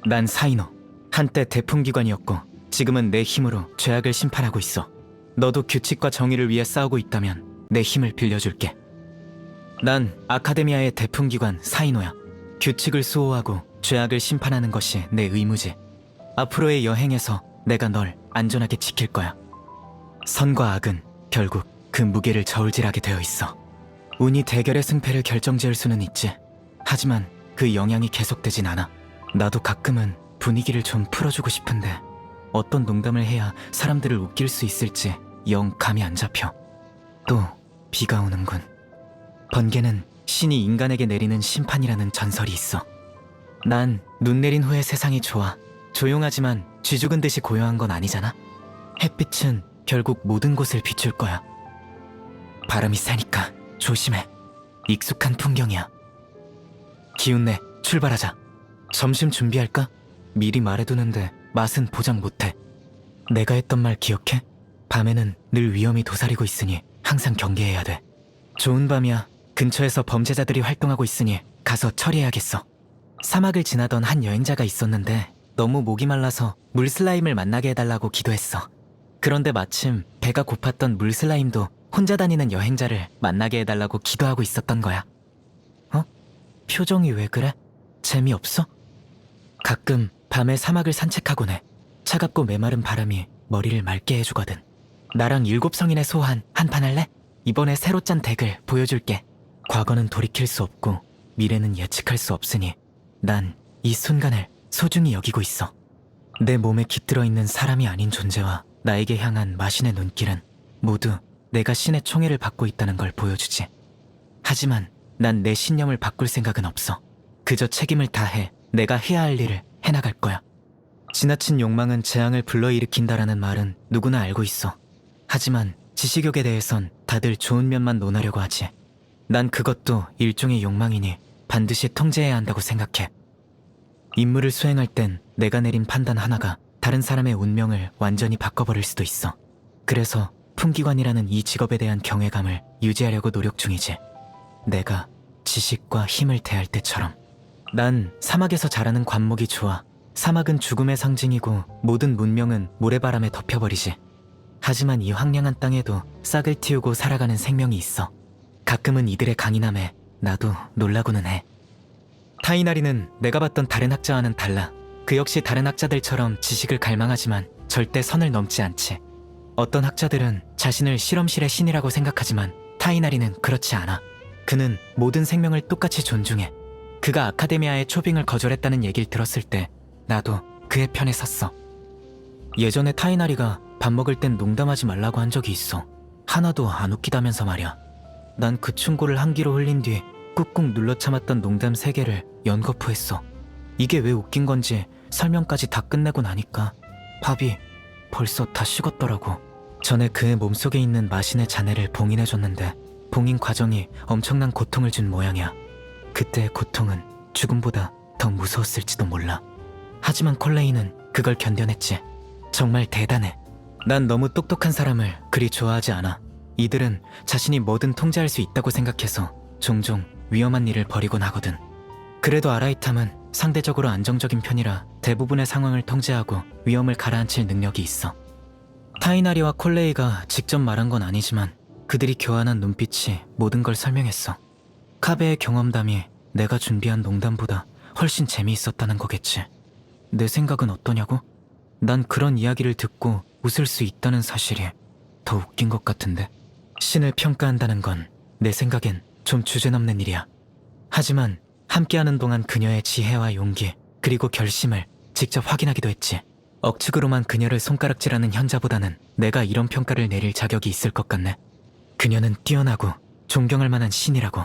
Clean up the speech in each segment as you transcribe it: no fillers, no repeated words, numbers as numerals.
난 사이노. 한때 대풍기관이었고 지금은 내 힘으로 죄악을 심판하고 있어. 너도 규칙과 정의를 위해 싸우고 있다면 내 힘을 빌려줄게. 난 아카데미아의 대풍기관 사이노야. 규칙을 수호하고 죄악을 심판하는 것이 내 의무지. 앞으로의 여행에서 내가 널 안전하게 지킬 거야. 선과 악은 결국 그 무게를 저울질하게 되어 있어. 운이 대결의 승패를 결정지을 수는 있지. 하지만 그 영향이 계속되진 않아. 나도 가끔은 분위기를 좀 풀어주고 싶은데 어떤 농담을 해야 사람들을 웃길 수 있을지 영 감이 안 잡혀. 또 비가 오는군. 번개는 신이 인간에게 내리는 심판이라는 전설이 있어. 난 눈 내린 후에 세상이 좋아. 조용하지만 쥐죽은 듯이 고요한 건 아니잖아. 햇빛은 결국 모든 곳을 비출 거야. 바람이 세니까 조심해. 익숙한 풍경이야. 기운내, 출발하자. 점심 준비할까? 미리 말해두는데 맛은 보장 못해. 내가 했던 말 기억해? 밤에는 늘 위험이 도사리고 있으니 항상 경계해야 돼. 좋은 밤이야. 근처에서 범죄자들이 활동하고 있으니 가서 처리해야겠어. 사막을 지나던 한 여행자가 있었는데 너무 목이 말라서 물슬라임을 만나게 해달라고 기도했어. 그런데 마침 배가 고팠던 물슬라임도 혼자 다니는 여행자를 만나게 해달라고 기도하고 있었던 거야. 어? 표정이 왜 그래? 재미없어? 가끔 밤에 사막을 산책하곤 해. 차갑고 메마른 바람이 머리를 맑게 해주거든. 나랑 7성인의 소환 한판 할래? 이번에 새로 짠 덱을 보여줄게. 과거는 돌이킬 수 없고 미래는 예측할 수 없으니 난 이 순간을 소중히 여기고 있어. 내 몸에 깃들어 있는 사람이 아닌 존재와 나에게 향한 마신의 눈길은 모두 내가 신의 총애를 받고 있다는 걸 보여주지. 하지만 난 내 신념을 바꿀 생각은 없어. 그저 책임을 다해 내가 해야 할 일을 해나갈 거야. 지나친 욕망은 재앙을 불러일으킨다라는 말은 누구나 알고 있어. 하지만 지식욕에 대해선 다들 좋은 면만 논하려고 하지. 난 그것도 일종의 욕망이니 반드시 통제해야 한다고 생각해. 임무를 수행할 땐 내가 내린 판단 하나가 다른 사람의 운명을 완전히 바꿔버릴 수도 있어. 그래서 풍기관이라는 이 직업에 대한 경외감을 유지하려고 노력 중이지. 내가 지식과 힘을 대할 때처럼. 난 사막에서 자라는 관목이 좋아. 사막은 죽음의 상징이고 모든 문명은 모래바람에 덮여버리지. 하지만 이 황량한 땅에도 싹을 틔우고 살아가는 생명이 있어. 가끔은 이들의 강인함에 나도 놀라고는 해. 타이나리는 내가 봤던 다른 학자와는 달라. 그 역시 다른 학자들처럼 지식을 갈망하지만 절대 선을 넘지 않지. 어떤 학자들은 자신을 실험실의 신이라고 생각하지만 타이나리는 그렇지 않아. 그는 모든 생명을 똑같이 존중해. 그가 아카데미아의 초빙을 거절했다는 얘기를 들었을 때 나도 그의 편에 섰어. 예전에 타이나리가 밥 먹을 땐 농담하지 말라고 한 적이 있어. 하나도 안 웃기다면서 말이야. 난 그 충고를 한 귀로 흘린 뒤 꾹꾹 눌러 참았던 농담 3개를 연거푸했어. 이게 왜 웃긴 건지 설명까지 다 끝내고 나니까 밥이 벌써 다 식었더라고. 전에 그의 몸속에 있는 마신의 잔해를 봉인해줬는데 봉인 과정이 엄청난 고통을 준 모양이야. 그때의 고통은 죽음보다 더 무서웠을지도 몰라. 하지만 콜레이는 그걸 견뎌냈지. 정말 대단해. 난 너무 똑똑한 사람을 그리 좋아하지 않아. 이들은 자신이 뭐든 통제할 수 있다고 생각해서 종종 위험한 일을 벌이곤 하거든. 그래도 아라이탐은 상대적으로 안정적인 편이라 대부분의 상황을 통제하고 위험을 가라앉힐 능력이 있어. 타이나리와 콜레이가 직접 말한 건 아니지만 그들이 교환한 눈빛이 모든 걸 설명했어. 카베의 경험담이 내가 준비한 농담보다 훨씬 재미있었다는 거겠지. 내 생각은 어떠냐고? 난 그런 이야기를 듣고 웃을 수 있다는 사실이 더 웃긴 것 같은데. 신을 평가한다는 건 내 생각엔 좀 주제넘는 일이야. 하지만 함께하는 동안 그녀의 지혜와 용기 그리고 결심을 직접 확인하기도 했지. 억측으로만 그녀를 손가락질하는 현자보다는 내가 이런 평가를 내릴 자격이 있을 것 같네. 그녀는 뛰어나고 존경할 만한 신이라고.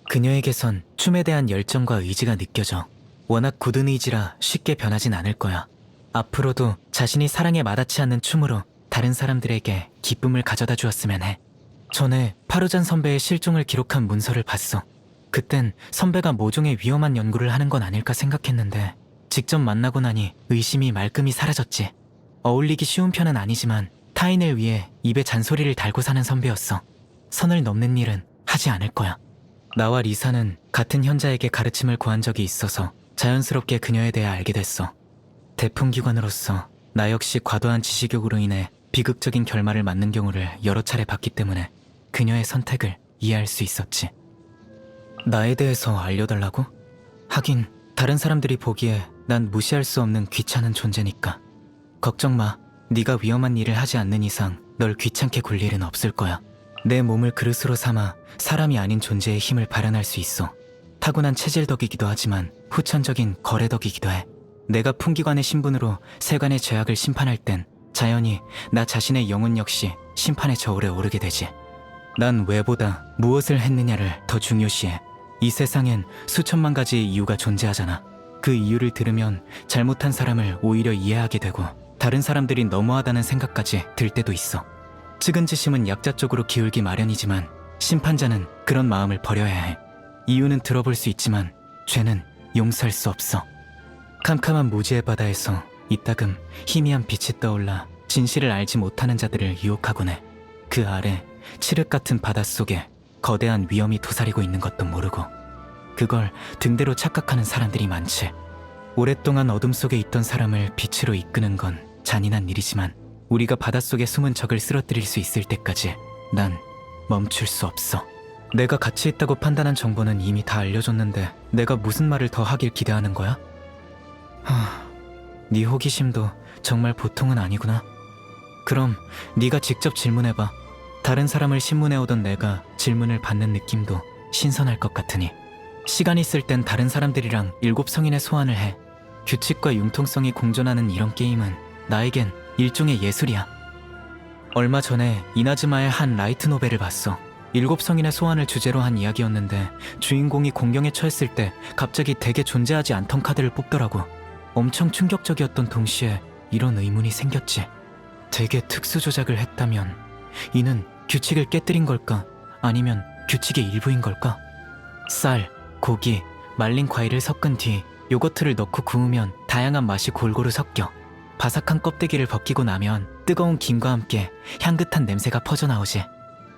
그녀에게선 춤에 대한 열정과 의지가 느껴져. 워낙 굳은 의지라 쉽게 변하진 않을 거야. 앞으로도 자신이 사랑에 마다치 않는 춤으로 다른 사람들에게 기쁨을 가져다 주었으면 해. 전에 파루잔 선배의 실종을 기록한 문서를 봤어. 그땐 선배가 모종의 위험한 연구를 하는 건 아닐까 생각했는데 직접 만나고 나니 의심이 말끔히 사라졌지. 어울리기 쉬운 편은 아니지만 타인을 위해 입에 잔소리를 달고 사는 선배였어. 선을 넘는 일은 하지 않을 거야. 나와 리사는 같은 현자에게 가르침을 구한 적이 있어서 자연스럽게 그녀에 대해 알게 됐어. 대풍기관으로서 나 역시 과도한 지식욕으로 인해 비극적인 결말을 맞는 경우를 여러 차례 봤기 때문에 그녀의 선택을 이해할 수 있었지. 나에 대해서 알려달라고? 하긴 다른 사람들이 보기에 난 무시할 수 없는 귀찮은 존재니까. 걱정 마. 네가 위험한 일을 하지 않는 이상 널 귀찮게 굴 일은 없을 거야. 내 몸을 그릇으로 삼아 사람이 아닌 존재의 힘을 발현할 수 있어. 타고난 체질 덕이기도 하지만 후천적인 거래 덕이기도 해. 내가 풍기관의 신분으로 세간의 죄악을 심판할 땐 자연히 나 자신의 영혼 역시 심판의 저울에 오르게 되지. 난 왜보다 무엇을 했느냐를 더 중요시해. 이 세상엔 수천만 가지의 이유가 존재하잖아. 그 이유를 들으면 잘못한 사람을 오히려 이해하게 되고 다른 사람들이 너무하다는 생각까지 들 때도 있어. 측은지심은 약자 쪽으로 기울기 마련이지만 심판자는 그런 마음을 버려야 해. 이유는 들어볼 수 있지만 죄는 용서할 수 없어. 캄캄한 무지의 바다에서 이따금 희미한 빛이 떠올라 진실을 알지 못하는 자들을 유혹하곤 해. 그 아래 칠흑 같은 바닷속에 거대한 위험이 도사리고 있는 것도 모르고 그걸 등대로 착각하는 사람들이 많지. 오랫동안 어둠 속에 있던 사람을 빛으로 이끄는 건 잔인한 일이지만 우리가 바닷속에 숨은 적을 쓰러뜨릴 수 있을 때까지 난 멈출 수 없어. 내가 가치 있다고 판단한 정보는 이미 다 알려줬는데 내가 무슨 말을 더 하길 기대하는 거야? 네 호기심도 정말 보통은 아니구나. 그럼 네가 직접 질문해봐. 다른 사람을 신문해오던 내가 질문을 받는 느낌도 신선할 것 같으니. 시간 있을 땐 다른 사람들이랑 7성인의 소환을 해. 규칙과 융통성이 공존하는 이런 게임은 나에겐 일종의 예술이야. 얼마 전에 이나즈마의 한 라이트 노벨을 봤어. 7성인의 소환을 주제로 한 이야기였는데 주인공이 공경에 처했을 때 갑자기 대개 존재하지 않던 카드를 뽑더라고. 엄청 충격적이었던 동시에 이런 의문이 생겼지. 되게 특수 조작을 했다면 이는 규칙을 깨뜨린 걸까? 아니면 규칙의 일부인 걸까? 쌀, 고기, 말린 과일을 섞은 뒤 요거트를 넣고 구우면 다양한 맛이 골고루 섞여. 바삭한 껍데기를 벗기고 나면 뜨거운 김과 함께 향긋한 냄새가 퍼져나오지.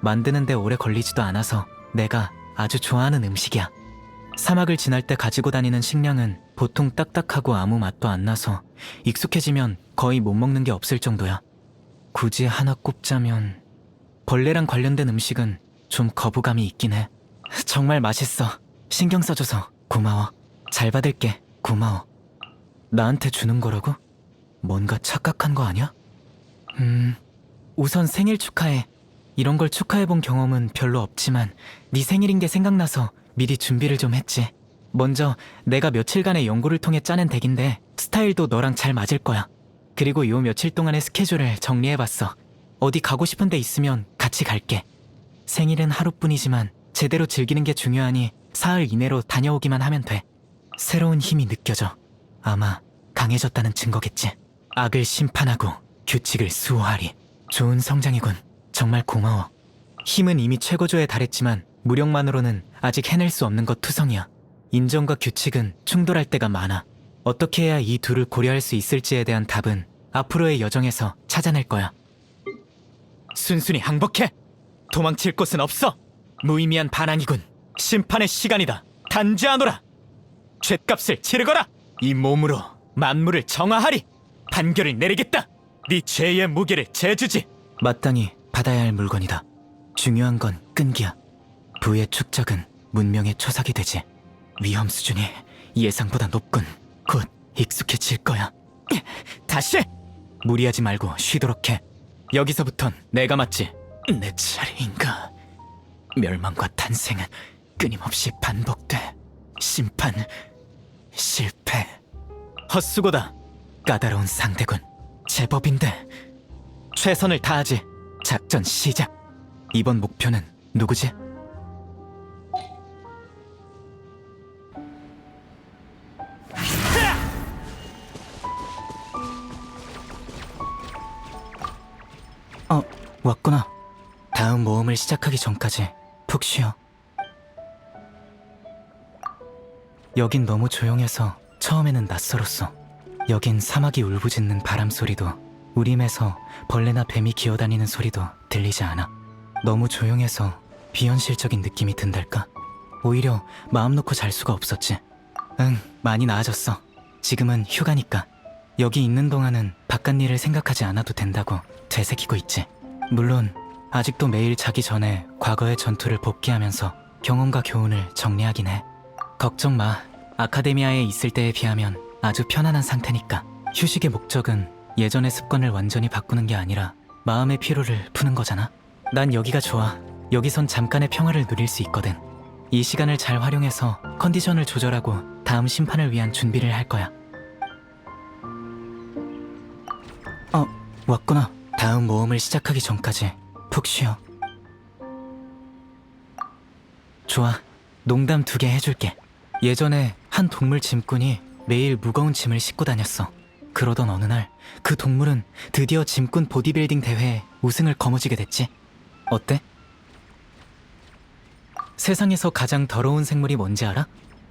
만드는데 오래 걸리지도 않아서 내가 아주 좋아하는 음식이야. 사막을 지날 때 가지고 다니는 식량은 보통 딱딱하고 아무 맛도 안 나서 익숙해지면 거의 못 먹는 게 없을 정도야. 굳이 하나 꼽자면 벌레랑 관련된 음식은 좀 거부감이 있긴 해. 정말 맛있어. 신경 써줘서 고마워. 잘 받을게. 고마워. 나한테 주는 거라고? 뭔가 착각한 거 아니야? 우선 생일 축하해. 이런 걸 축하해본 경험은 별로 없지만 네 생일인 게 생각나서 미리 준비를 좀 했지. 먼저 내가 며칠간의 연구를 통해 짜낸 덱인데 스타일도 너랑 잘 맞을 거야. 그리고 요 며칠 동안의 스케줄을 정리해봤어. 어디 가고 싶은 데 있으면 같이 갈게. 생일은 하루뿐이지만 제대로 즐기는 게 중요하니 사흘 이내로 다녀오기만 하면 돼. 새로운 힘이 느껴져. 아마 강해졌다는 증거겠지. 악을 심판하고 규칙을 수호하리. 좋은 성장이군. 정말 고마워. 힘은 이미 최고조에 달했지만 무력만으로는 아직 해낼 수 없는 것 투성이야. 인정과 규칙은 충돌할 때가 많아. 어떻게 해야 이 둘을 고려할 수 있을지에 대한 답은 앞으로의 여정에서 찾아낼 거야. 순순히 항복해. 도망칠 곳은 없어. 무의미한 반항이군. 심판의 시간이다. 단죄하노라. 죗값을 치르거라. 이 몸으로 만물을 정화하리. 판결을 내리겠다. 네 죄의 무게를 재주지. 마땅히 받아야 할 물건이다. 중요한 건 끈기야. 부의 축적은 문명의 초석이 되지. 위험 수준이 예상보다 높군. 곧 익숙해질 거야. 다시! 무리하지 말고 쉬도록 해. 여기서부턴 내가 맞지. 내 차례인가. 멸망과 탄생은 끊임없이 반복돼. 심판, 실패. 헛수고다. 까다로운 상대군. 제법인데 최선을 다하지. 작전 시작. 이번 목표는 누구지? 왔구나. 다음 모험을 시작하기 전까지 푹 쉬어. 여긴 너무 조용해서 처음에는 낯설었어. 여긴 사막이 울부짖는 바람 소리도 우림에서 벌레나 뱀이 기어다니는 소리도 들리지 않아. 너무 조용해서 비현실적인 느낌이 든달까? 오히려 마음 놓고 잘 수가 없었지. 응, 많이 나아졌어. 지금은 휴가니까 여기 있는 동안은 바깥 일을 생각하지 않아도 된다고 되새기고 있지. 물론 아직도 매일 자기 전에 과거의 전투를 복귀하면서 경험과 교훈을 정리하긴 해. 걱정 마. 아카데미아에 있을 때에 비하면 아주 편안한 상태니까. 휴식의 목적은 예전의 습관을 완전히 바꾸는 게 아니라 마음의 피로를 푸는 거잖아. 난 여기가 좋아. 여기선 잠깐의 평화를 누릴 수 있거든. 이 시간을 잘 활용해서 컨디션을 조절하고 다음 심판을 위한 준비를 할 거야. 왔구나. 다음 모험을 시작하기 전까지 푹 쉬어. 좋아. 농담 2개 해줄게. 예전에 한 동물 짐꾼이 매일 무거운 짐을 싣고 다녔어. 그러던 어느 날 그 동물은 드디어 짐꾼 보디빌딩 대회에 우승을 거머쥐게 됐지. 어때? 세상에서 가장 더러운 생물이 뭔지 알아?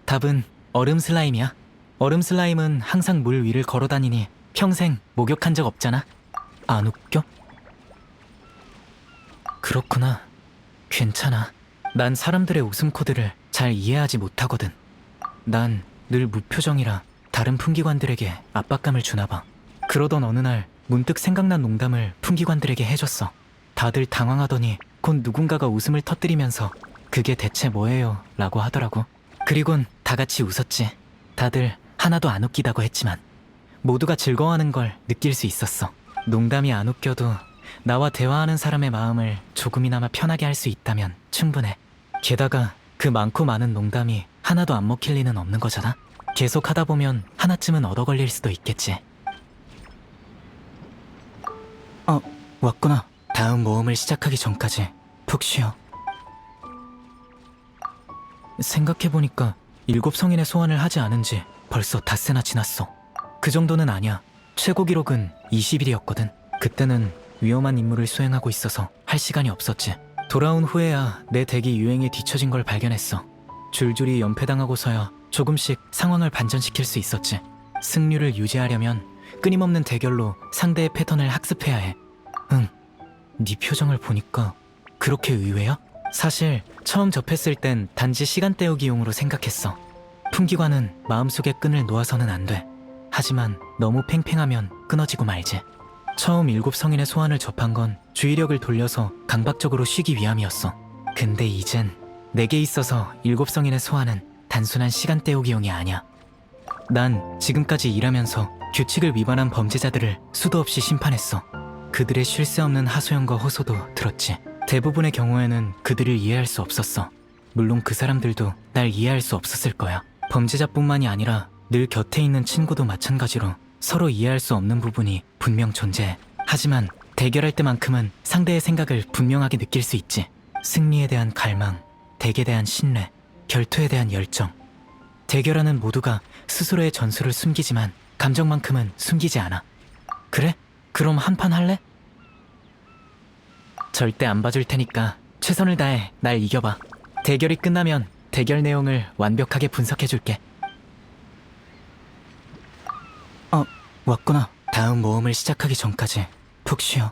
답은 얼음 슬라임이야. 얼음 슬라임은 항상 물 위를 걸어다니니 평생 목욕한 적 없잖아. 안 웃겨? 그렇구나. 괜찮아. 난 사람들의 웃음 코드를 잘 이해하지 못하거든. 난 늘 무표정이라 다른 풍기관들에게 압박감을 주나 봐. 그러던 어느 날 문득 생각난 농담을 풍기관들에게 해줬어. 다들 당황하더니 곧 누군가가 웃음을 터뜨리면서 그게 대체 뭐예요? 라고 하더라고. 그리곤 다 같이 웃었지. 다들 하나도 안 웃기다고 했지만 모두가 즐거워하는 걸 느낄 수 있었어. 농담이 안 웃겨도 나와 대화하는 사람의 마음을 조금이나마 편하게 할 수 있다면 충분해. 게다가 그 많고 많은 농담이 하나도 안 먹힐 리는 없는 거잖아. 계속 하다 보면 하나쯤은 얻어 걸릴 수도 있겠지. 왔구나. 다음 모험을 시작하기 전까지 푹 쉬어. 생각해보니까 7성인의 소환을 하지 않은 지 벌써 닷새나 지났어. 그 정도는 아니야. 최고 기록은 20일이었거든. 그때는 위험한 임무를 수행하고 있어서 할 시간이 없었지. 돌아온 후에야 내 덱이 유행에 뒤처진 걸 발견했어. 줄줄이 연패당하고서야 조금씩 상황을 반전시킬 수 있었지. 승률을 유지하려면 끊임없는 대결로 상대의 패턴을 학습해야 해. 응, 네 표정을 보니까 그렇게 의외야? 사실 처음 접했을 땐 단지 시간 때우기용으로 생각했어. 풍기관은 마음속에 끈을 놓아서는 안 돼. 하지만 너무 팽팽하면 끊어지고 말지. 처음 7성인의 소환을 접한 건 주의력을 돌려서 강박적으로 쉬기 위함이었어. 근데 이젠 내게 있어서 7성인의 소환은 단순한 시간 때우기용이 아니야. 난 지금까지 일하면서 규칙을 위반한 범죄자들을 수도 없이 심판했어. 그들의 쉴 새 없는 하소연과 호소도 들었지. 대부분의 경우에는 그들을 이해할 수 없었어. 물론 그 사람들도 날 이해할 수 없었을 거야. 범죄자뿐만이 아니라 늘 곁에 있는 친구도 마찬가지로 서로 이해할 수 없는 부분이 분명 존재해. 하지만 대결할 때만큼은 상대의 생각을 분명하게 느낄 수 있지. 승리에 대한 갈망, 덱에 대한 신뢰, 결투에 대한 열정. 대결하는 모두가 스스로의 전술을 숨기지만 감정만큼은 숨기지 않아. 그래? 그럼 한판 할래? 절대 안 봐줄 테니까 최선을 다해 날 이겨봐. 대결이 끝나면 대결 내용을 완벽하게 분석해줄게. 왔구나. 다음 모험을 시작하기 전까지 푹 쉬어.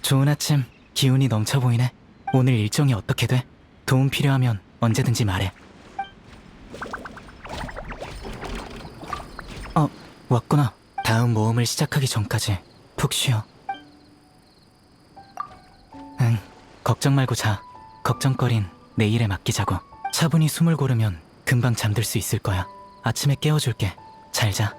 좋은 아침. 기운이 넘쳐 보이네. 오늘 일정이 어떻게 돼? 도움 필요하면 언제든지 말해. 왔구나. 다음 모험을 시작하기 전까지 푹 쉬어. 응, 걱정 말고 자. 걱정거린 내일에 맡기자고. 차분히 숨을 고르면 금방 잠들 수 있을 거야. 아침에 깨워줄게. 잘 자.